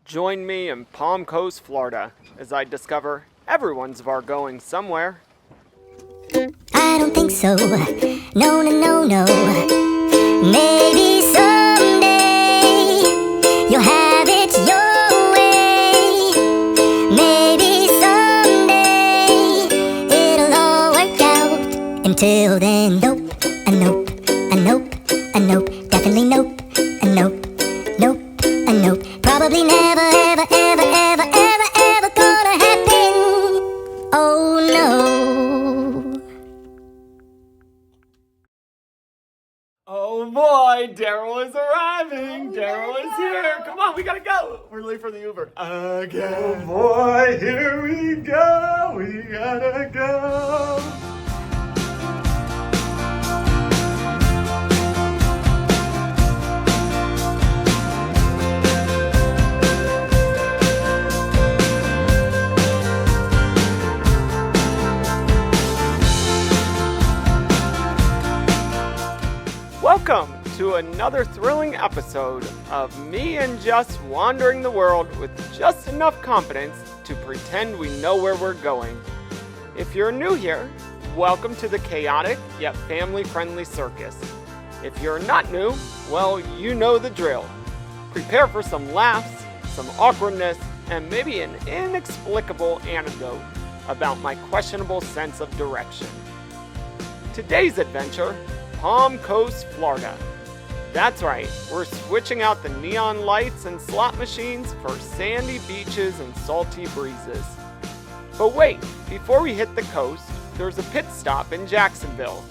Join me in Palm Coast, Florida, as I discover everyone's Vargoing somewhere. I don't think so. No, no, no, no. Maybe someday you'll have it your way. Maybe someday it'll all work out. Until then, nope, a nope, a nope, a nope. Definitely nope, a nope, nope, a nope. Probably never, ever, ever, ever, ever, ever gonna happen. Oh no. Oh boy, Daryl is arriving. Daryl is here. Come on, we gotta go. We're late for the Uber. Again. Oh boy, here we go. We gotta go. Welcome to another thrilling episode of me and Jess wandering the world with just enough confidence to pretend we know where we're going. If you're new here, welcome to the chaotic yet family-friendly circus. If you're not new, well, you know the drill. Prepare for some laughs, some awkwardness, and maybe an inexplicable anecdote about my questionable sense of direction. Today's adventure, Palm Coast, Florida. That's right, we're switching out the neon lights and slot machines for sandy beaches and salty breezes. But wait, before we hit the coast, there's a pit stop in Jacksonville.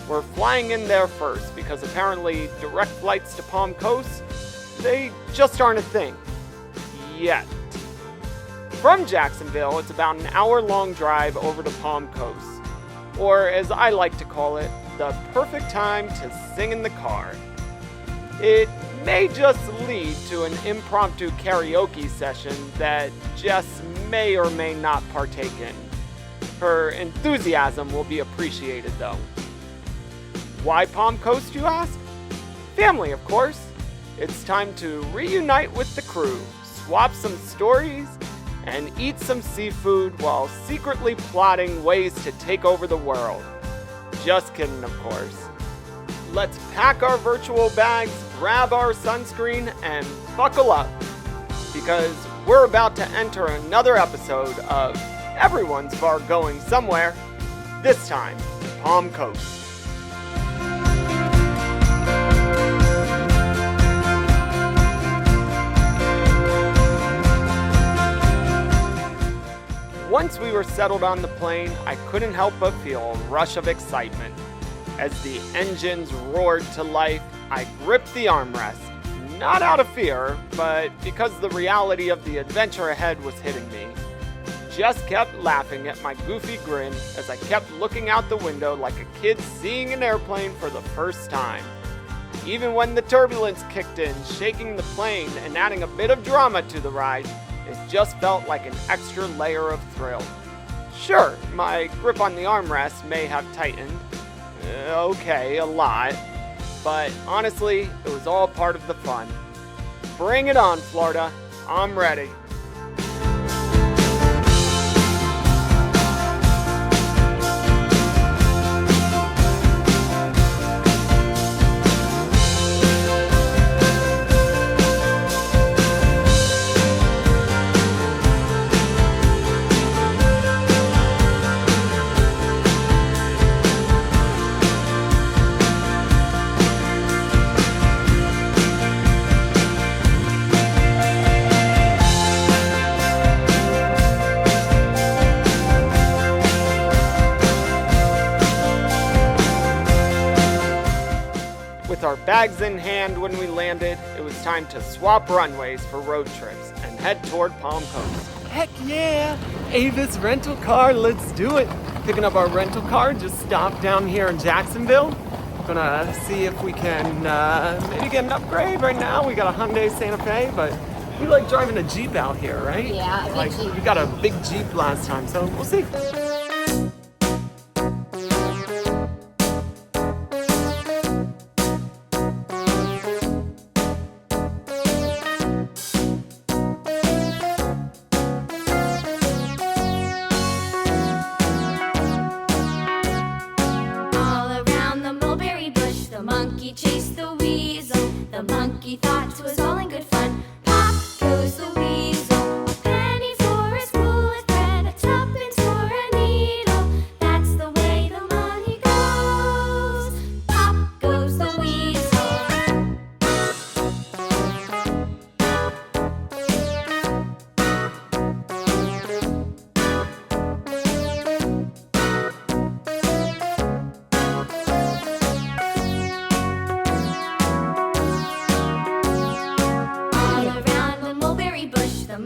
We're flying in there first because apparently direct flights to Palm Coast, they just aren't a thing. Yet. From Jacksonville, it's about an hour-long drive over to Palm Coast. Or as I like to call it, the perfect time to sing in the car. It may just lead to an impromptu karaoke session that Jess may or may not partake in. Her enthusiasm will be appreciated though. Why Palm Coast, you ask? Family, of course. It's time to reunite with the crew, swap some stories, and eat some seafood while secretly plotting ways to take over the world. Just kidding, of course. Let's pack our virtual bags, grab our sunscreen, and buckle up. Because we're about to enter another episode of Everyone's Vargoing Somewhere, this time, Palm Coast. Once we were settled on the plane, I couldn't help but feel a rush of excitement. As the engines roared to life, I gripped the armrest, not out of fear, but because the reality of the adventure ahead was hitting me. Just kept laughing at my goofy grin as I kept looking out the window like a kid seeing an airplane for the first time. Even when the turbulence kicked in, shaking the plane and adding a bit of drama to the ride, it just felt like an extra layer of thrill. Sure, my grip on the armrest may have tightened. Okay, a lot. But honestly, it was all part of the fun. Bring it on, Florida. I'm ready. With our bags in hand when we landed, it was time to swap runways for road trips and head toward Palm Coast. Heck yeah! Avis rental car, let's do it! Picking up our rental car, just stopped down here in Jacksonville. Gonna see if we can maybe get an upgrade right now. We got a Hyundai Santa Fe, but we like driving a Jeep out here, right? Yeah, like we got a big Jeep last time, so we'll see.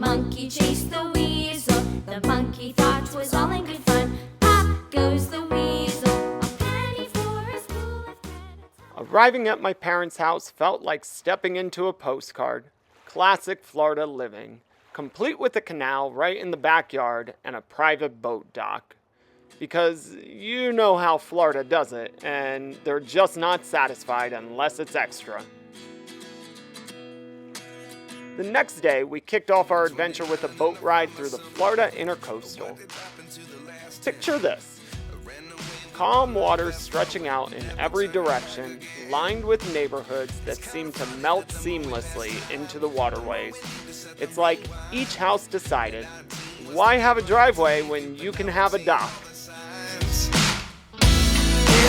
monkey chased the weasel. The monkey thought was all in good fun. Pop goes the weasel, a penny for a school of credits. Arriving at my parents' house felt like stepping into a postcard. Classic Florida living, complete with a canal right in the backyard and a private boat dock. Because you know how Florida does it, and they're just not satisfied unless it's extra. The next day, we kicked off our adventure with a boat ride through the Florida Intercoastal. Picture this. Calm waters stretching out in every direction, lined with neighborhoods that seem to melt seamlessly into the waterways. It's like each house decided, why have a driveway when you can have a dock?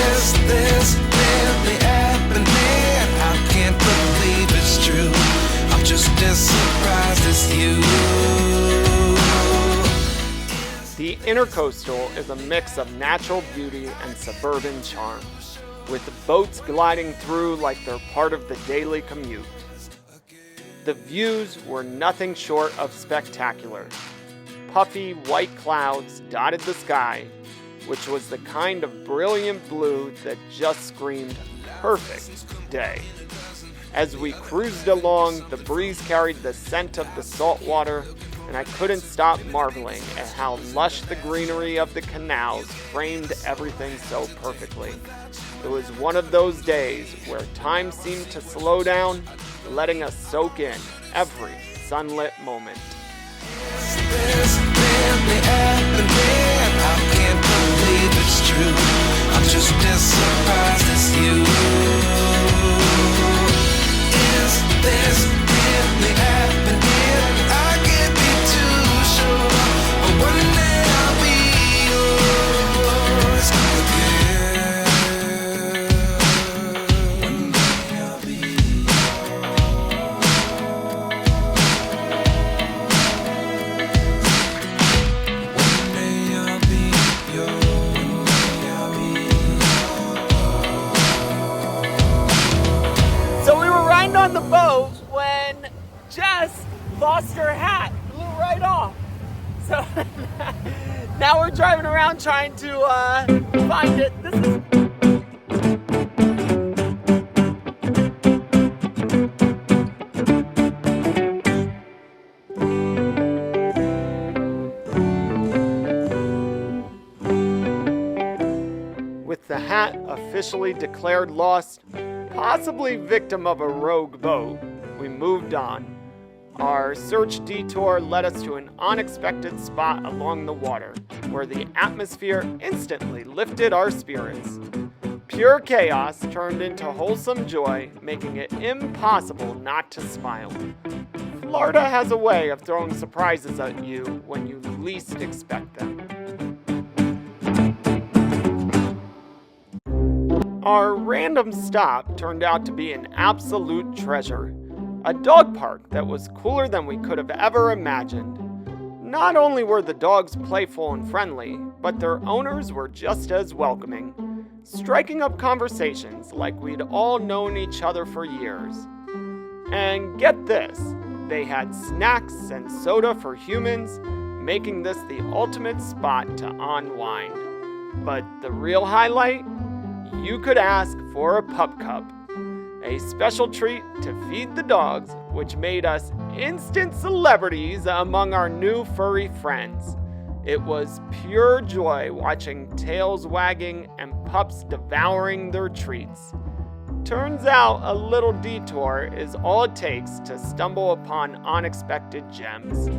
Is this really happening? I can't believe it's true. I'm just as surprised as you. The Intercoastal is a mix of natural beauty and suburban charm, with boats gliding through like they're part of the daily commute. The views were nothing short of spectacular. Puffy white clouds dotted the sky, which was the kind of brilliant blue that just screamed perfect day. As we cruised along, the breeze carried the scent of the salt water, and I couldn't stop marveling at how lush the greenery of the canals framed everything so perfectly. It was one of those days where time seemed to slow down, letting us soak in every sunlit moment. Is this really happening? I can't believe it's true. I'm just as surprised as you. Is this really happening? I can't be too sure, but one day I'll be yours again. One day I'll be So we were riding on the boat when Jess lost her hat, blew right off. So now we're driving around trying to find it. This is with the hat officially declared lost, possibly victim of a rogue boat, we moved on. Our search detour led us to an unexpected spot along the water, where the atmosphere instantly lifted our spirits. Pure chaos turned into wholesome joy, making it impossible not to smile. Florida has a way of throwing surprises at you when you least expect them. Our random stop turned out to be an absolute treasure. A dog park that was cooler than we could have ever imagined. Not only were the dogs playful and friendly, but their owners were just as welcoming, striking up conversations like we'd all known each other for years. And get this, they had snacks and soda for humans, making this the ultimate spot to unwind. But the real highlight? You could ask for a pup cup, a special treat to feed the dogs, which made us instant celebrities among our new furry friends. It was pure joy watching tails wagging and pups devouring their treats. Turns out a little detour is all it takes to stumble upon unexpected gems.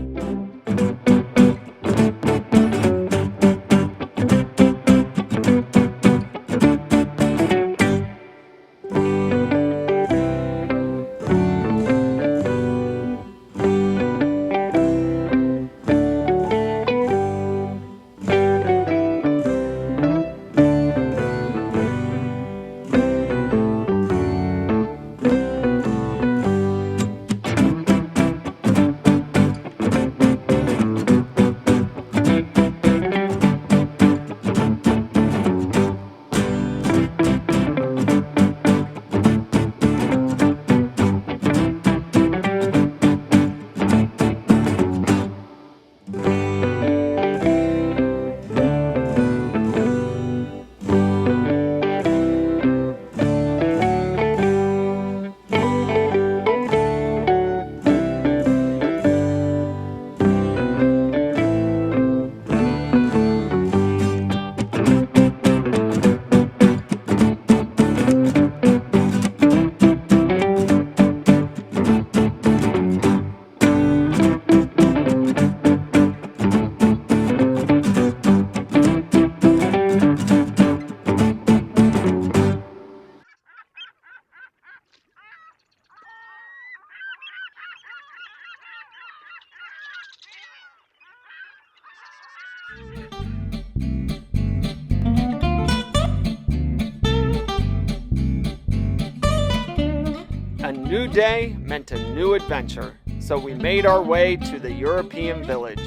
A new day meant a new adventure, so we made our way to the European village,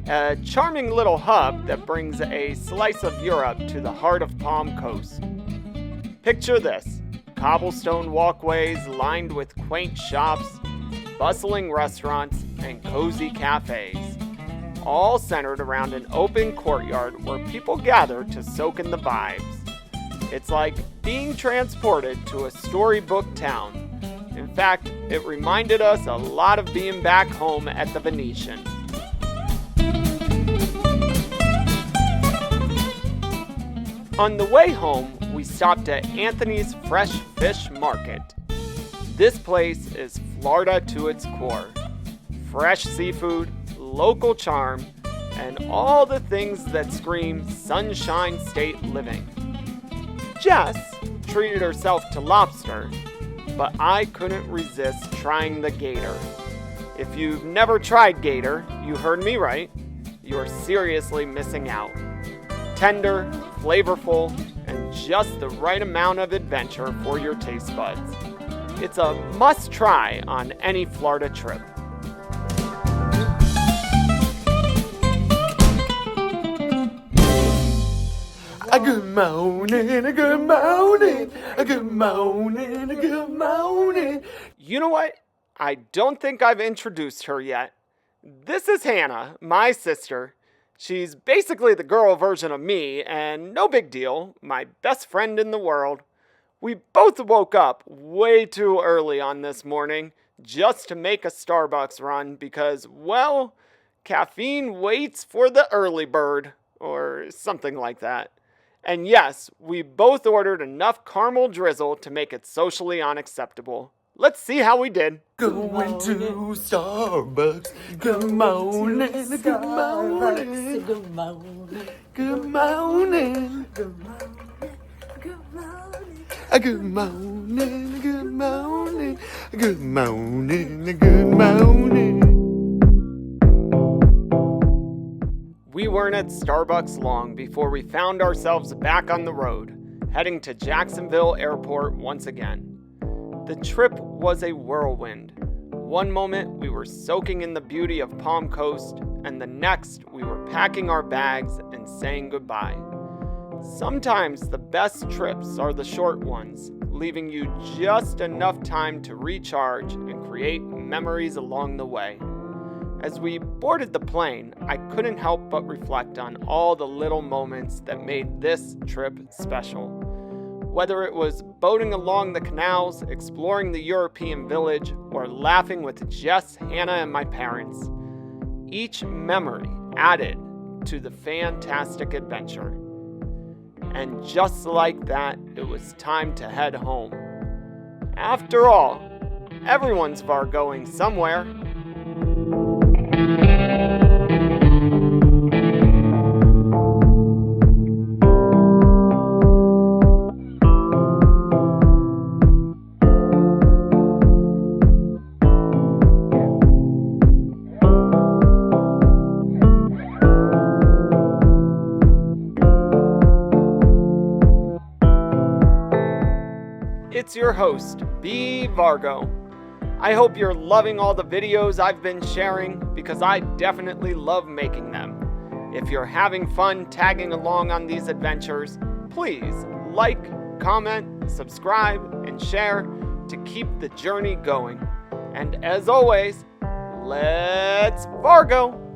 a charming little hub that brings a slice of Europe to the heart of Palm Coast. Picture this: cobblestone walkways lined with quaint shops, bustling restaurants, and cozy cafes, all centered around an open courtyard where people gather to soak in the vibes. It's like being transported to a storybook town. In fact, it reminded us a lot of being back home at the Venetian. On the way home, we stopped at Anthony's Fresh Fish Market. This place is Florida to its core. Fresh seafood, local charm, and all the things that scream Sunshine State living. Jess treated herself to lobster, but I couldn't resist trying the gator. If you've never tried gator, you heard me right, you're seriously missing out. Tender, flavorful, and just the right amount of adventure for your taste buds. It's a must-try on any Florida trip. Good morning, good morning, good morning, good morning. You know what? I don't think I've introduced her yet. This is Hannah, my sister. She's basically the girl version of me, and no big deal, my best friend in the world. We both woke up way too early on this morning just to make a Starbucks run because, well, caffeine waits for the early bird, or something like that. And yes, we both ordered enough caramel drizzle to make it socially unacceptable. Let's see how we did. Going to Starbucks. Good morning, good morning, Good morning. good morning, Good morning. Good morning. good morning, good morning, good morning, good morning. We weren't at Starbucks long before we found ourselves back on the road, heading to Jacksonville Airport once again. The trip was a whirlwind. One moment we were soaking in the beauty of Palm Coast, and the next we were packing our bags and saying goodbye. Sometimes the best trips are the short ones, leaving you just enough time to recharge and create memories along the way. As we boarded the plane, I couldn't help but reflect on all the little moments that made this trip special. Whether it was boating along the canals, exploring the European village, or laughing with Jess, Hannah, and my parents, each memory added to the fantastic adventure. And just like that, it was time to head home. After all, everyone's Vargoing somewhere. It's your host, B. Vargo. I hope you're loving all the videos I've been sharing because I definitely love making them. If you're having fun tagging along on these adventures, please like, comment, subscribe, and share to keep the journey going. And as always, let's Vargo!